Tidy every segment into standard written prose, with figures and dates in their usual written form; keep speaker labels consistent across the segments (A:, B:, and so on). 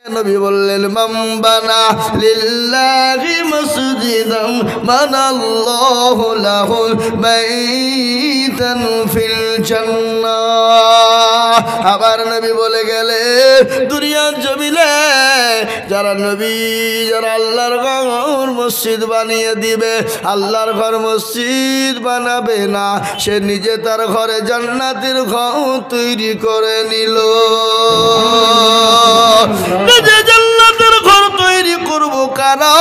A: নবী বললেন মান বানা লিল্লাহি মসজিদান বানাল্লাহু লাহুল বাইতান ফিল জান্নাহ। আবার নবী বলে গেলে দুনিয়ার জমিনে যারা নবী যারা আল্লাহর ঘর মসজিদ বানিয়ে দিবে, আল্লাহর ঘর মসজিদ বানাবে না, সে নিজে তার ঘরে জান্নাতের ঘর তৈরি করে নিল। যে জান্নাতের ঘর তৈরি করব কারা?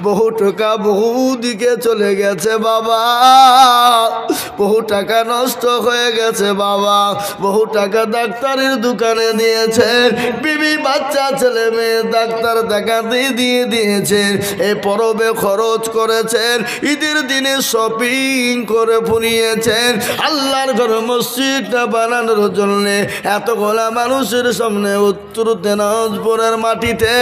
A: বহু টাকা বহু দিকে চলে গেছে বাবা, বহু টাকা নষ্ট হয়ে গেছে বাবা, বহু টাকা ডাক্তারের দোকানে দিয়েছেন, বিবি বাচ্চা ছেলে মেয়ে ডাক্তার দেখাতে দিয়ে দিয়েছেন, এই পরবে খরচ করেছেন, ঈদের দিনে শপিং করে ফুরিয়েছেন, আল্লাহর ঘর মসজিদটা বানানোর জন্য এতগুলা মানুষের সামনে উত্তর দিনাজপুরের মাটিতে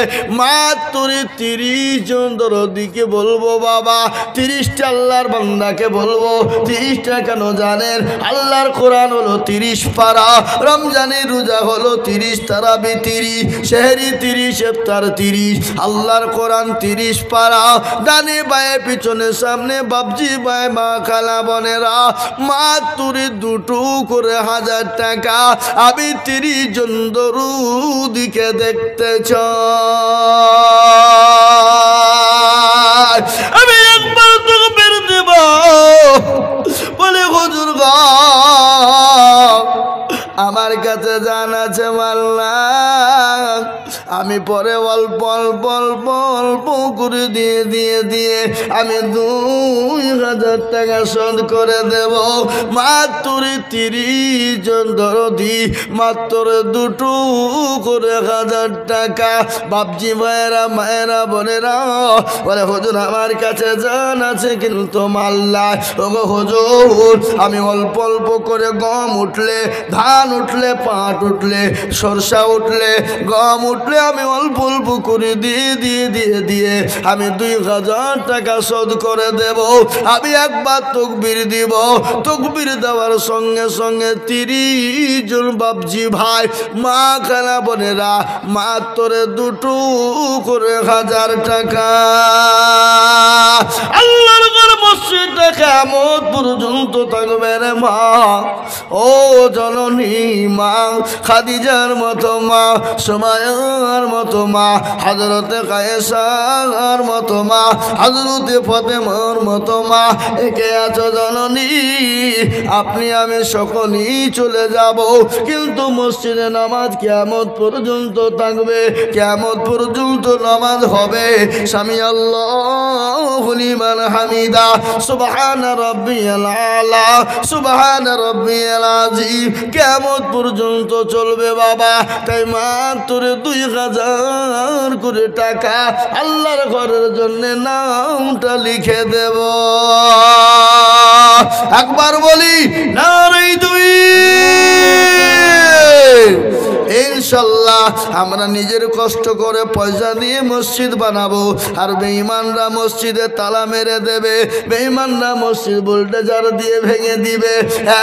A: মাত্র 30 জন দরদিকে বলবো বাবা, 30টা আল্লাহর বান্দাকে বলবো। 30টা কেন জানেন? আল্লাহর কোরআন হলো 30 পারা, রমজানের রোজা হলো 30, তারাবি 30, সেহরি 30, ইফতার 30, আল্লাহর কোরআন 30 পারা। ডানে বায়ে পিছনে সামনে বাপজি ভাই মা খালা বোনেরা মাত্র 2 করে 1000 টাকা। আমি 30 জন দরুদিকে দেখতে চাই, আমি একবার তোকে বের দেব বলে হুজুর গো আমার কাছে জান আছে মাল্লা, আমি পরে অল্প অল্প অল্প অল্প করে দিয়ে আমি 2000 টাকা শোধ করে দেব। মাত্র 30 জন দরদি, মাত্র 2 করে 1000 টাকা। বাপজি ভাইয়েরা মায়েরা বোনেরা বলে হুজুর আমার কাছে জান আছে কিন্তু মাল্লা। ওগো হুজুর আমি অল্প অল্প করে গম উঠলে, ধান উঠলে, পাট উঠলে, সরষা উঠলে, গম উঠলে আমি অল্প অল্প করে দিয়ে আমি 2000 টাকা শোধ করে দেব। আমি একবার তকবীর দিব, তকবীর দেওয়ার সঙ্গে সঙ্গে 30 জন বাপজি ভাই মা খালা বোনেরা মাত্র 2 করে 1000 টাকা। আল্লাহর ঘর মসজিদটা কিয়ামত পর্যন্ত থাকবে রে মা। ও জননী মা খাদিজার মতো মা, সুমাইয়ার মতো মা, হযরতে কায়েসার মতো মা, হযরতে ফাতেমার মতো মা, একে আছো জননী। আপনি আমি সকলেই চলে যাব, কিন্তু মসজিদে নামাজ কিয়ামত পর্যন্ত থাকবে, কিয়ামত পর্যন্ত নামাজ হবে। সামি আল্লাহু লিমান হামিদা, সুবহান রাব্বিয়াল আলা, সুবহান রাব্বিয়াল আযীম, কিয়ামত পর্যন্ত চলবে বাবা। তাই মাত্র 2000 করে টাকা আল্লাহর ঘরের জন্য নামটা লিখে দেব। একবার বলি নারে দুই। ইনশাল্লাহ আমরা নিজের কষ্ট করে পয়সা দিয়ে মসজিদ বানাবো, আর বেঈমানরা মসজিদে তালা মেরে দেবে, বেঈমানরা মসজিদ বুলডোজার দিয়ে ভেঙে দিবে।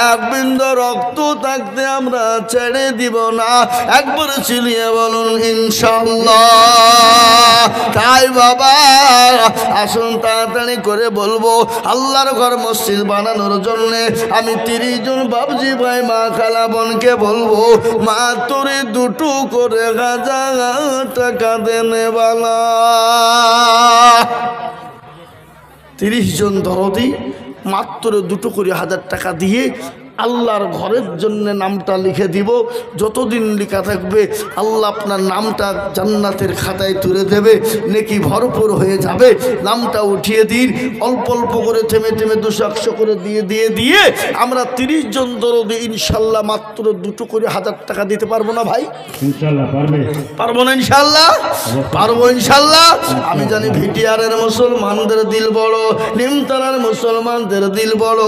A: এক বিন্দু রক্ত থাকতে আমরা ছেড়ে দিব না। একবার চিলিয়ে বলুন ইনশাল্লাহ। তাই বাবা আসুন তাড়াতাড়ি করে বলবো, আল্লাহর ঘর মসজিদ বানানোর জন্য আমি 30 জন বাপজি ভাই মা খালা বোনকে বলবো মাত্র 2 করে 1000 টাকা দেনে বালা। 30 জন দরদি মাত্র 2 করে 1000 টাকা দিয়ে আল্লাহর ঘরের জন্য নামটা লিখে দিব। যতদিন লেখা থাকবে আল্লাহ আপনার নামটা জান্নাতের খাতায় তুলে দেবে, নেকি ভরপুর হয়ে যাবে। নামটা উঠিয়ে দিন, অল্প অল্প করে থেমে 200-100 করে দিয়ে আমরা 30 জন দরদি ইনশাল্লাহ মাত্র 2 করে 1000 টাকা দিতে পারবো না ভাই? ইনশাল্লাহ পারবো না? ইনশাল্লাহ পারবো ইনশাল্লাহ। আমি জানি ভিটিআরের মুসলমানদের দিল বড়, নিমতলার মুসলমানদের দিল বড়,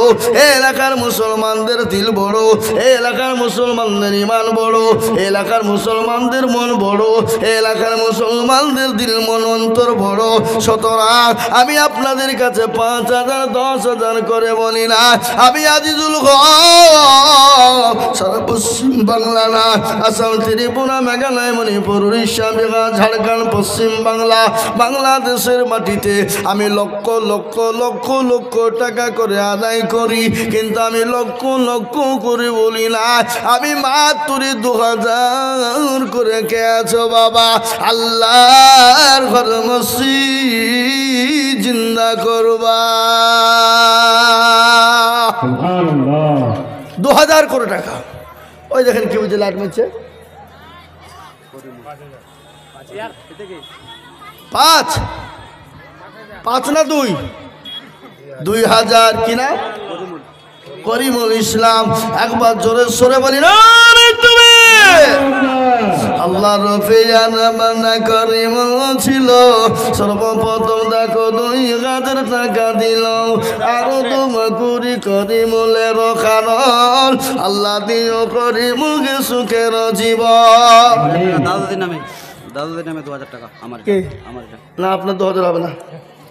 A: এলাকার মুসলমানদের মুসলমানদের দিল বড়, এই এলাকার মুসলমানদের ইমান বড়, এই এলাকার মুসলমানদের মন বড়, এই এলাকার মুসলমানদের দিল মন অন্তর বড়। সুতরাং আমি আপনাদের কাছে 5,000 10,000 করে বলি না, আমি আজিজুল হক সারা পশ্চিম বাংলা না, আসাম, ত্রিপুরা, মেঘালয়, মণিপুর, উড়িষ্যা, বিহার, ঝাড়খণ্ড, পশ্চিম বাংলা, বাংলাদেশের মাটিতে আমি লক্ষ লক্ষ লক্ষ লক্ষ টাকা করে আদায় করি, কিন্তু আমি লক্ষ লক্ষ করে বলি না, আমি মাত্র 2,000 করে কে আছো বাবা? আল্লাহর ঘর মসজিদ জিন্দা করবা। 2,000 করে টাকা। ওই দেখেন কি বুঝে লাইট মারছে, 5 না 2,000 কিনা? করিমুল ইসলাম। একবার জোরে সরে বলি না তুমি। আল্লাহ রফিয়ানা করিমুল ছিল, সর্বপ্রথম দেখো 2,000 টাকা দিল, আরো তোমা করি করিমুলের কারণ আল্লাহ দিও করিমুলকে সুখের জীবন।
B: দাদুদের নামে 2,000 টাকা আমার
A: না, আপনার 2,000 হবে না,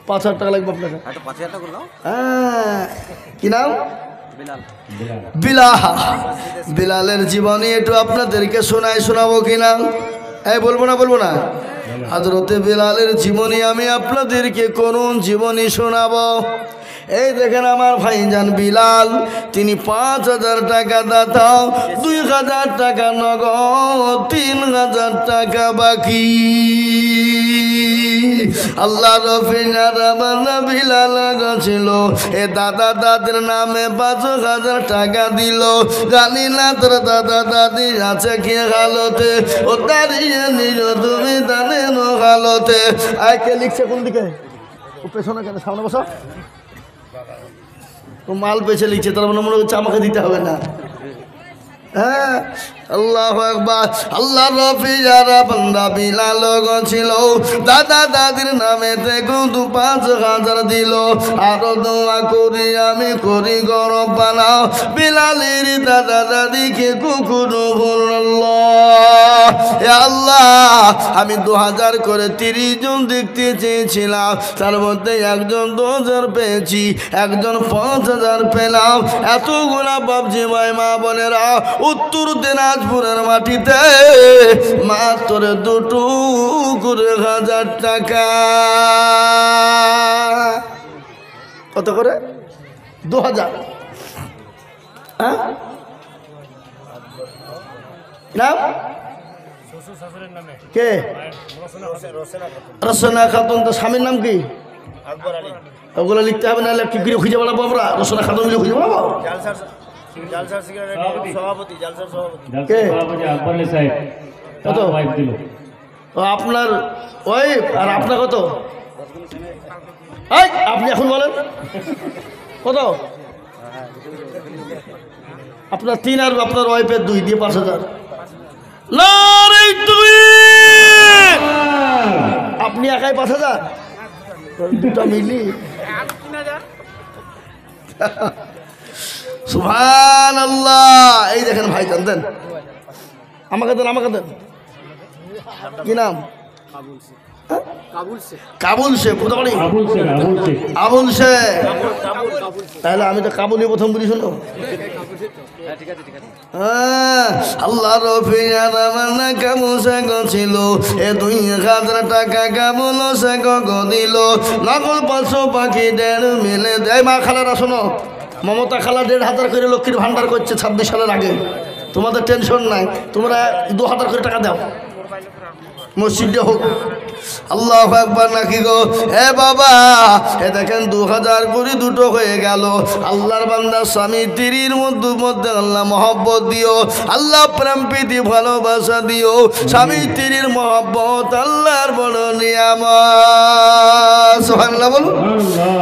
A: 5,000 টাকা লাগবে আপনাকে।
B: 5,000 টাকা করলাম।
A: হ্যাঁ, কি নাম?
B: বিলাল।
A: বিলালের জীবনী একটু আপনাদেরকে শোনাবো কিনা? এই বলবো না হযরতে বিলালের জীবনী আমি আপনাদেরকে করুন জীবনী শোনাবো। এই দেখেন আমার ভাইজান বিলাল, তিনি 5,000 টাকা দাতা, 2,000 টাকা নগদ, 3,000 টাকা বাকি। আল্লাহ রফিনা বিলাল গেছিল, এ দাদা দাদির নামে 5,000 টাকা দিল। জানি না তোর দাদা দাদি আছে কি হালতে, ও দাঁড়িয়ে নিল তুমি জানেন হালতে। আয় কে লিখছে কোন দিকে? ও পেছনে কেন, সামনে বসো। ও মাল পেছে লিখছে, তার মনে হচ্ছে আমাকে দিতে হবে না। হ্যাঁ, আল্লাহু আকবার। আল্লাহ রফিয়ারা বান্দা বিলাল ছিল, দাদা দাদির নামে দেখো 5,000 দিল। আরো দোয়া করি আমি করি গরব বানাও, বিলালের দাদা দাদিকে কুকুরু বলল্লাহ। আল্লাহ, আমি 2,000 করে 30 জন দেখতে চেয়েছিলাম, তার মধ্যে একজন 2,000 পেয়েছি, একজন 5,000 পেলাম। এতগুলা বাবজি ভাই মা বোনেরা, উত্তর দিনাজপুরের মাটিতে মাত্র 2 করে 1,000 টাকা। কত করে? 2,000। হ্যাঁ, নাম কে? রসনা খাতুন। তো স্বামীর নাম কি? ওগুলো লিখতে হবে, না কি করে খুঁজে বেড়াবো আমরা? রসনা খাতুন মিলে খুঁজে বেড়াবো? আপনার ওয়াইফ আর আপনার কত? আপনি এখন বলেন কত? আপনার 3 আর আপনার ওয়াইফের 2 দিয়ে 5,000। আপনি একাই 5,000, দুটো মিলি। সুবহানাল্লাহ। এই দেখেন ভাইজান, দেন আমাকে, দেন কি নাম? কাবুল শেখ। কোথা বাড়ি? আবুল শেখ। তাহলে আমি তো কাবুলি প্রথম বুঝি শুনো। আল্লাহ রফিয়ানা কাবুল শেখ ছিল, এ 2,000 টাকা কাবুল শেখ দিল। নকল 500 পাখি 1.5 মিলে দেয়। মা খালারা শোনো, মমতা খালা 1,500 করে লক্ষ্মীর ভান্ডার করছে 26 সালের আগে। তোমাদের টেনশন নাই, তোমরা 2,000 করে টাকা দাও, মসজিদে হোক। আল্লাহু আকবার নাকি গো? হে বাবা, এ দেখেন 2,000 করে 2টো হয়ে গেল। আল্লাহর বান্দা স্বামী স্ত্রীর মধ্যে আল্লাহ মহব্বত দিও, আল্লাহ প্রেম প্রীতি ভালোবাসা দিও। স্বামী স্ত্রীর মহব্বত আল্লাহর বড় নিয়ামত। সুবহানাল্লাহ বলো।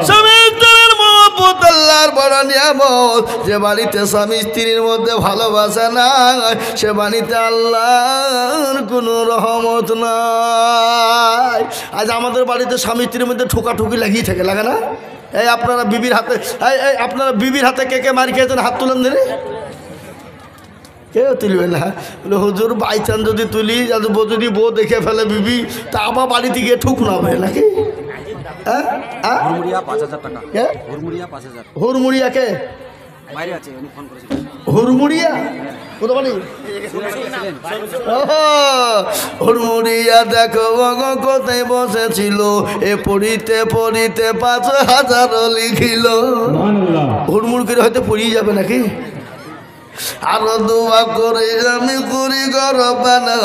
A: স্বামী স্ত্রীর মহব্বত আল্লাহর বড় নিয়ামত। যে বাড়িতে স্বামী স্ত্রীর মধ্যে ভালোবাসা নাই, সে বাড়িতে আল্লাহর কোনো রহমত নাই। আজ আমাদের বাড়িতে স্বামী স্ত্রীর মধ্যে ঠোকাঠুকি লাগিয়ে থাকে, লাগে না? এই আপনারা বিবির হাতে, আপনারা বিবির হাতে কে কে মার খেয়েছেন? হাত তুলেন দিনে। কেউ তুলবে না। বলে হুজুর বাইচান যদি তুলি, যদি বউ দেখে ফেলে বিবি, তা আবার বাড়িতে গিয়ে ঠুক না হবে নাকি? হ্যাঁ হ্যাঁ,
B: হুড়মুড়িয়া 5,000 টাকা।
A: কে?
B: হুড়মুড়িয়া 5,000।
A: হুড়মুড়িয়া কে?
B: বাইরে আছে, উনি ফোন করেছিলেন।
A: হুড়মুড়িয়া কোথা বাড়ি? হুড়মুড়িয়া দেখো গো কোথায় বসেছিল, এ পড়িতে পড়িতে 5,000 লিখিল। হুড়মুড় করে হয়তো পড়িয়ে যাবে নাকি? আরো দোয়া করে আমি করি গরবানা,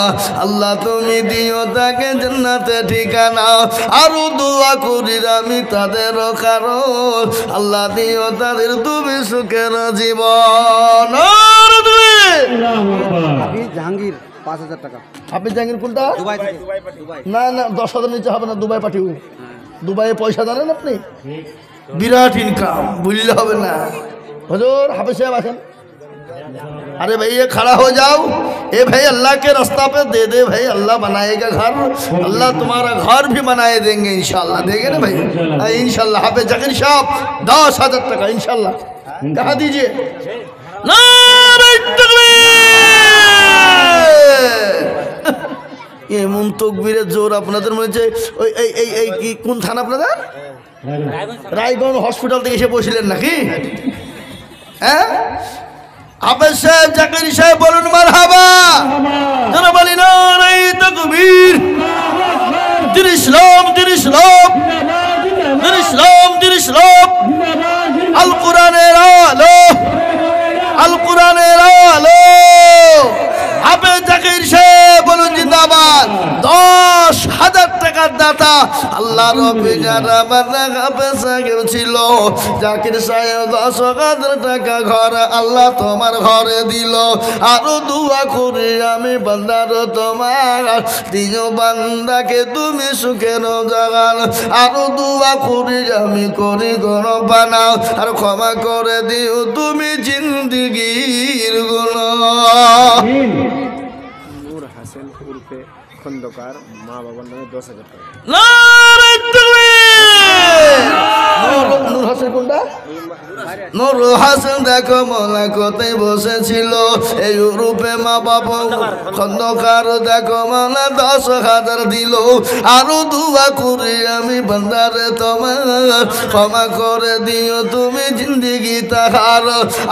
A: আল্লাহ তুমি দিও তাকে জান্নাতে ঠিকানা। আরো দোয়া করি আমি তাদের কারণ, আল্লাহ দিও তাদের তুমি সুখের জীবন। আর তুমি
B: হাফিজ জাহাঙ্গীর 5,000 টাকা।
A: আপনি জানেন কোনটা?
B: দুবাই থেকে। দুবাই।
A: না না, 10,000 নিচে হবে না, দুবাই পাঠিয়ে। দুবাইয়ে পয়সা জানেন আপনি? বিরাট ইনকাম, বুঝলে হবে না। হুজুর হাফেজ সাহেব আছেন? अरे भाई ये खड़ा हो जाओ, ए भाई अल्लाह के रास्ता पे दे दे भाई, अल्लाह बनाएगा घर, अल्लाह तुम्हारा घर भी बनाए देंगे इंशाल्लाह। देंगे ना भाई? इंशाल्लाह। हाफिज जाकिर साहब 10,000 टका इंशाल्लाह। कहा दीजिए नारे तकबीर। এমন তকবীরের জোর আপনাদের মনে হচ্ছে ওই এই এই এই কি কোন থানা আপনাদের? রায়গঞ্জ হসপিটাল থেকে এসে বসলেন নাকি? হ্যাঁ, হাফেজ সাহেব জাকির সাহেব বলুন মারহাবা। যারা বলি নারে তাকবীর, দিন ইসলাম, দিন ইসলাম, দিন ইসলাম, দিন ইসলাম। আল কোরআনের আলো, আল কোরআনের আলো। হাফেজ জাকির সাহেব বলুন জিন্দাবাদ। 10,000 টাকার দাতা আল্লাহ রব্বি যারা বান্দা হাফেজ সাহেব ছিল, জাকির সাহেব 10,000 টাকা ঘর আল্লাহ তোমার ঘরে দিল। আরো দোয়া করি আমি বান্দার তোমার, দিও বান্দাকে তুমি সুখের জাগান। আরো দোয়া করি আমি করি গরবানা, আর ক্ষমা করে দিও তুমি জিন্দিগির গুনাহ।
C: নূর হাসান উর্ফে খন্দকার, মা বাবার নামে 10,000 টাকা।
A: নারে তাকবীর। নূর হাসান কোনটা? নূর হাসান দেখো মোলা কোথায় বসেছিল, এই ইউরোপে মা বাবা খন্দকার দেখো মোলা 10,000 দিল। আরো দোয়া করি আমি বান্দারে তোমার, ক্ষমা করে দিও তুমি জিন্দিগি তাহার।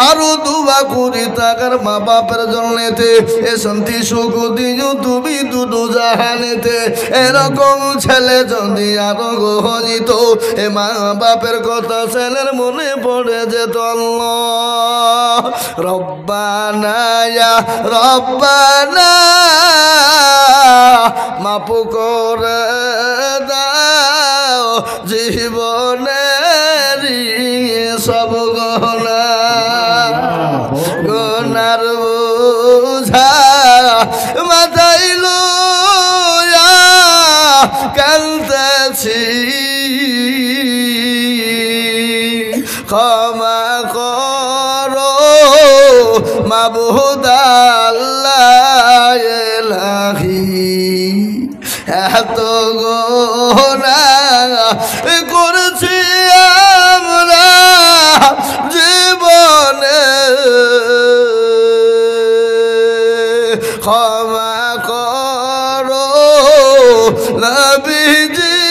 A: আরো দোয়া করি তাকার মা বাপের জন্যতে, এ শান্তি সুখ দিও তুমি দুদু জাহানেতে। এরকম ছেলে যদি আরো গহনিত, এ মা বাপের কথা ছেলের মনে পড়ে যেত। আল্লাহ রব্বানা ইয়া রব্বানা, মাফ করে দাও জীবনের সব গুনাহ, গুনার বোঝা মাথায় লইয়া কাঁদতেছি, ক্ষমা করো মাবুদ আল্লাহ ইলাহি, এত গুনাহ করেছি আমরা জীবনে, ক্ষমা করো নবীজির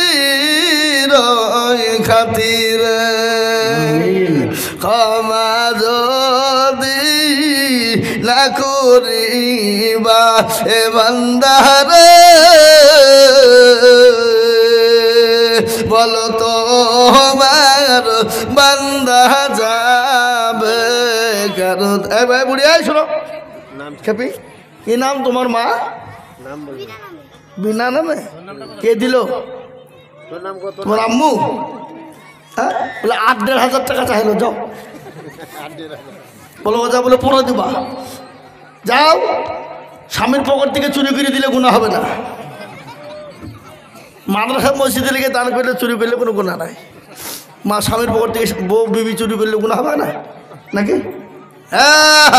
A: খাতিরে, ক্ষমা যদি না করিবা এ বান্দারে, বলো তো আমার বান্দা যাবে কারণ। এ ভাই বুড়ি আয় শোনো,
C: নাম
A: খেপি কি নাম তোমার? মা
C: নাম বলবো।
A: বিনা নামে কে দিল?
C: তোর নাম কত?
A: তোমার আম্মু? হ্যাঁ, বলে 8,500 টাকা চাইলো, যাও বলো যা, বলে 15 দিবা, যাও। স্বামীর পকেট থেকে চুরি করে দিলে গুনাহ হবে না, মাদ্রাসা মসজিদে লেগে দান করলে চুরি করলে কোনো গুনাহ নাই। মা স্বামীর পকেট থেকে বউ বিবি চুরি করলে গুনাহ হবে না নাকি? হ্যাঁ,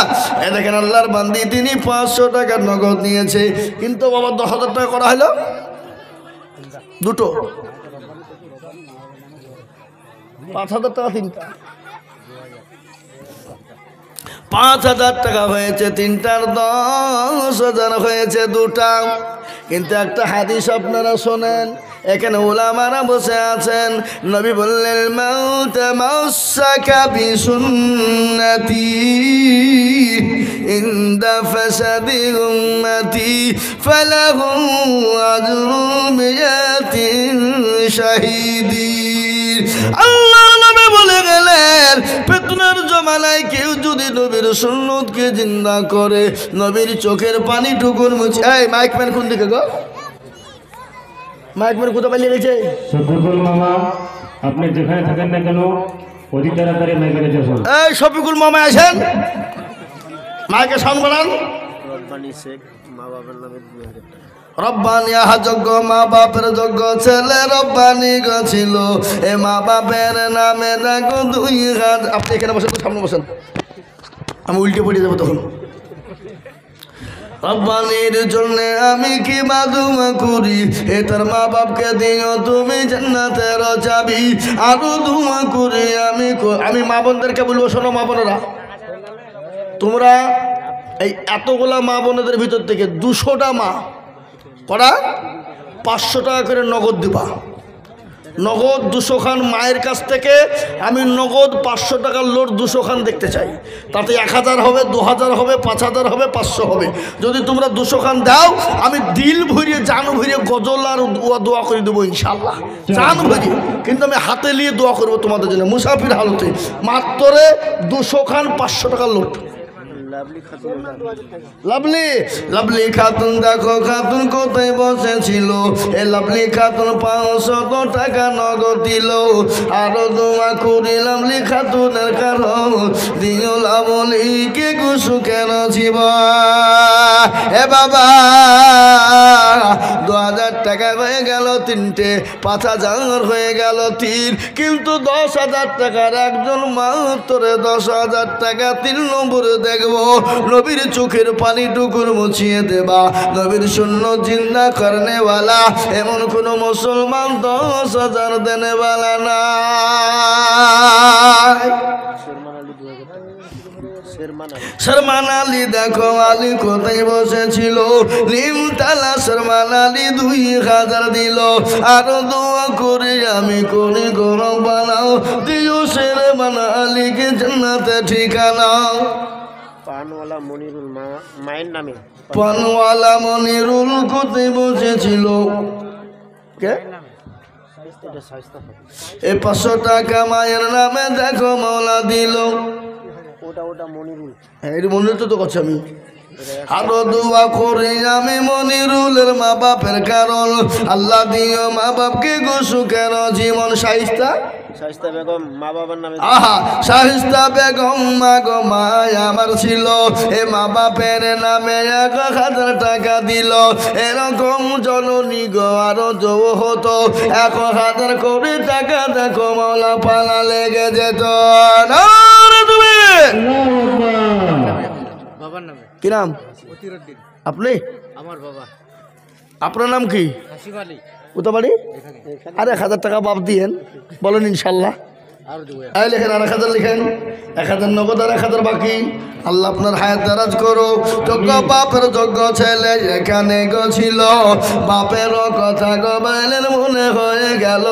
A: এ দেখেন আল্লাহর বান্দি তিনি 500 টাকার নগদ নিয়েছে, কিন্তু বাবা 10,000 টাকা করা হলো দুটো, 5,000 টাকা তিনটা। 5,000 টাকা হয়েছে তিনটার, 10,000 হয়েছে দুটা। কিন্তু একটা হাদিস আপনারা শোনেন, এখানে উলামারা বসে আছেন, নবী বললেন মাউত মাউসাকা বিসুন্নতি ইনদা ফাসাদি উম্মতি ফালাহু আজরু মিয়াতিন শাহিদি। আল্লাহর নবী বলে গেলেন, ফিতনার জমানায় কেউ যদি নবীর সুন্নতকে জিন্দা করে, নবীর চোখের পানি টুকুর মুছে। এই মাইকম্যান কোন দিকে গো? মাইকম্যান কোথায় পালিয়ে গেছে?
D: শফিকুল মামা, আপনি যেখানে থাকেন না কেন অতি তাড়াতাড়ি মাইকের কাছে আসুন।
A: এই শফিকুল মামা আসেন, মাইকে সাউন্ড বাড়ান।
C: রব্বানি শেখ, মা বাবার নামে 2,000 টাকা।
A: রব্বানি যোগ্য মা বাপের যোগ্য ছেলে রব্বানি ছিল, এ মা বাপের নামে দেখো 2,000। আপনি এখানে বসেন, সামনে বসেন, আমি উল্টে পড়ে যাবো তখন। রব্বানির জন্য আমি কি বাদুমা করি, এ তার মা বাপকে দিও তুমি জান্নাতের চাবি। আরো দুমা করি আমি মা বোনদেরকে বলবো, শোনো মা বোনেরা, তোমরা এই এতগুলা মা বোনদের ভিতর থেকে 200টা মা করা 500 টাকা করে নগদ দিবা। নগদ 200 খান মায়ের কাছ থেকে আমি নগদ 500 টাকার লোড 200 খান দেখতে চাই। তাতে 1000 হবে, 2000 হবে, 5000 হবে, 500 হবে। যদি তোমরা 200 খান দাও, আমি দিল ভরিয়ে জান ভরিয়ে গজল আর দোয়া করে দেবো ইনশাল্লাহ, জান ভরিয়ে। কিন্তু আমি হাতে নিয়ে দোয়া করবো তোমাদের জন্য মুসাফির হালতে। মাত্র 200 খান 500 টাকার লোড। লাভলি লাভলি খাতুন দেখো, খাতুন কোথায় বসেছিল, এ লাভলি খাতুন 500 টাকা নগদ দিল। আরো দোয়া করি লাভলি খাতুনের কারণ, দিও লাভলিকে সুখের জীবন। এ বাবা 2,000 টাকা হয়ে গেল তিনটে, 5,000 হয়ে গেল 3, কিন্তু 10,000 টাকার একজন মাত্র 10,000 টাকা 3 নম্বরে দেখবো নবীর চোখের পানি টুকুর মুছিয়ে দেবা। নবীর শূন্য জিন্দা করনেওয়ালা এমন কোন মুসলমান 10,000 দেনেওয়ালা না। শর্মান আলী দেখো, আলী কোথায় বসেছিল, নিমতলা শর্মান আলী 2,000 দিল। আরো দোয়া করে আমি করি গরম বানাও, দিও শর্মান আলীকে জান্নাতে ঠিকানা।
C: পানওয়ালা মনিরুল, মায়ের নামে।
A: পানওয়ালা মনিরুল কোথায় বসেছিল, কে? এই 500 টাকা মায়ের নামে দেখো মাওলা দিল।
C: ওটা মনিরুল,
A: এই মনিরুল তো করছি আমি। আরো দোয়া করি আমি মনিরুলের মা বাপের কারণ, আল্লাহ দিও মা বাপকে গো সুখের জীবন। শাইস্তা
C: বেগম, মা বাবার নামে।
A: আহা, শাইস্তা বেগম মা গো মা আমার ছিল, এ মা বাপের নামে 1,000 টাকা দিল। এরকম জননী গো আরো জো হতো, 1,000 করে টাকা দেখো মাওলা পালা লেগে যেত। তুমি
B: বাবার নামে
A: কি নাম? আপনি?
B: আমার বাবা।
A: আপনার নাম কি?
B: হাসিব আলী।
A: কোথা বাড়ি? আর 1,000 টাকা বাপ দিয়েন, বলেন ইনশাল্লাহ। লেখেন আর 1,000 লিখেন, 1,000 নগদ আর 1,000 বাকি। আল্লাহ আপনার হায়াত দারাজ করো। যোগ্য বাপের যোগ্য ছেলে এখানে গছিল, বাপেরও কথা গবাইলেন মনে হয়ে গেল।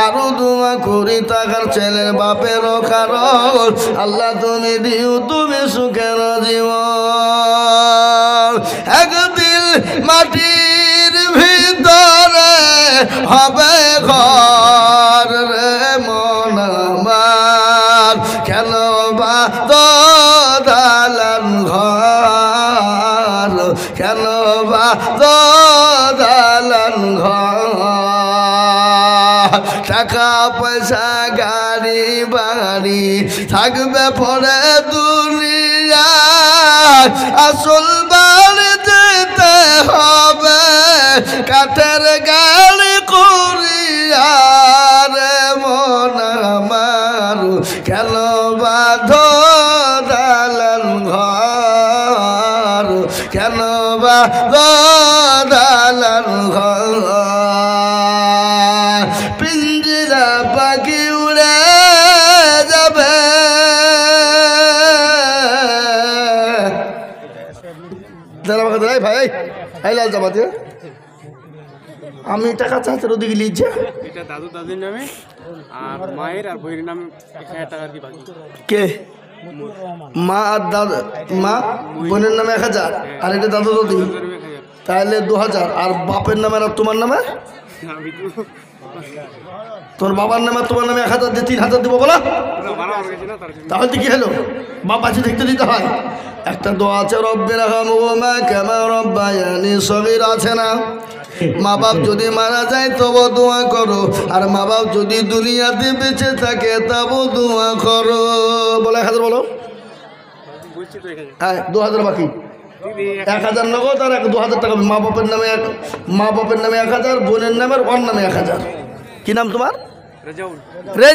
A: আরো দোয়া করি তাকার ছেলের বাপেরও কারণ, আল্লাহ তুমি দিও তুমি সুখের জীবন। একদিন মাটির ভিতরে হবে ঘর রে মন আমার, কেন বা দালান ঘর, কেন বা দালান ঘর। টাকা পয়সা গাড়ি বাড়ি থাকবে পরে দুনিয়া, আসল বাড়ি যেতে হবে কাঠের গাড়ি করিয়া রে মন আমার, কেন বাঁধ দালান ঘর, কেন বাঁধ দালান ঘর। পিঞ্জিরা পাখি উড়ে যাবে, এই লাল জামা দিয়ে আমি টাকা চাচ্ছি ওদিকে লিখছে
E: এটা দাদু দাদির নামে আর মায়ের আর বইয়ের নামে 1000 টাকা কি বাকি
A: কে মা আর দাদা মা বোনের নামে 1000 আর এটা দাদু দাদি তাহলে 2000 আর বাপের নামে আর তোমার নামে
E: আমি তো
A: তোর বাবার নামে আর তোমার নামে 1000 দিয়ে 3000 দিব বলা
E: ভাড়া হয়ে গেছে না তার জন্য
A: তাহলে তো কি হলো বাপ আছে দেখতে দিতে হয় একটা দোয়া আছে রব্বির হামহুমা কামা রব্বায়ানি সগীর আছে না মা বাপ যদি মারা যায় তবু দোয়া করো আর মা বাপ যদি দুনিয়াতে বেঁচে থাকে তবু দোয়া করো বলে 1000 বলো
E: বলছি তো 1000
A: হ্যাঁ 2000 বাকি
E: দিদি
A: 1000 নগদ আর 2000 টাকা মা বাপের নামে মা বাপের নামে 1000 বোনের নামে আর ওর নামে 1000 কি নাম তোমার
E: রাজাউল
A: রেজ